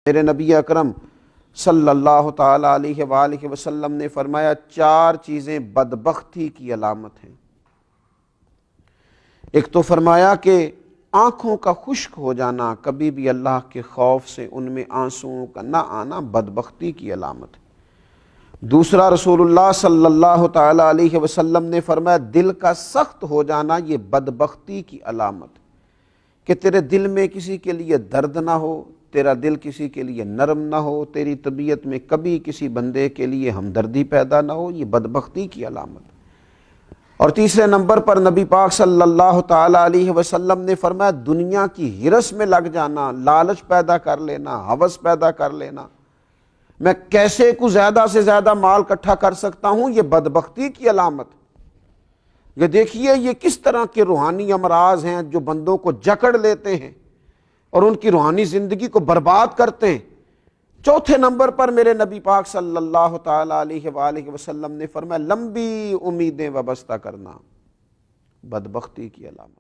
میرے نبی اکرم صلی اللہ تعالیٰ علیہ وآلہ وسلم نے فرمایا 4 چیزیں بدبختی کی علامت ہیں۔ ایک تو فرمایا کہ آنکھوں کا خشک ہو جانا، کبھی بھی اللہ کے خوف سے ان میں آنسوؤں کا نہ آنا بدبختی کی علامت ہے۔ دوسرا، رسول اللہ صلی اللہ تعالیٰ علیہ وسلم نے فرمایا دل کا سخت ہو جانا یہ بدبختی کی علامت ہے، کہ تیرے دل میں کسی کے لیے درد نہ ہو، تیرا دل کسی کے لیے نرم نہ ہو، تیری طبیعت میں کبھی کسی بندے کے لیے ہمدردی پیدا نہ ہو، یہ بدبختی کی علامت ہے۔ اور تیسرے نمبر پر نبی پاک صلی اللہ تعالیٰ علیہ وسلم نے فرمایا دنیا کی ہرس میں لگ جانا، لالچ پیدا کر لینا، ہوس پیدا کر لینا، میں کیسے کو زیادہ سے زیادہ مال اکٹھا کر سکتا ہوں، یہ بدبختی کی علامت۔ یہ دیکھیے یہ کس طرح کے روحانی امراض ہیں جو بندوں کو جکڑ لیتے ہیں اور ان کی روحانی زندگی کو برباد کرتے ہیں۔ چوتھے نمبر پر میرے نبی پاک صلی اللہ تعالیٰ علیہ وآلہ وسلم نے فرمایا لمبی امیدیں وابستہ کرنا، بدبختی کی علامت۔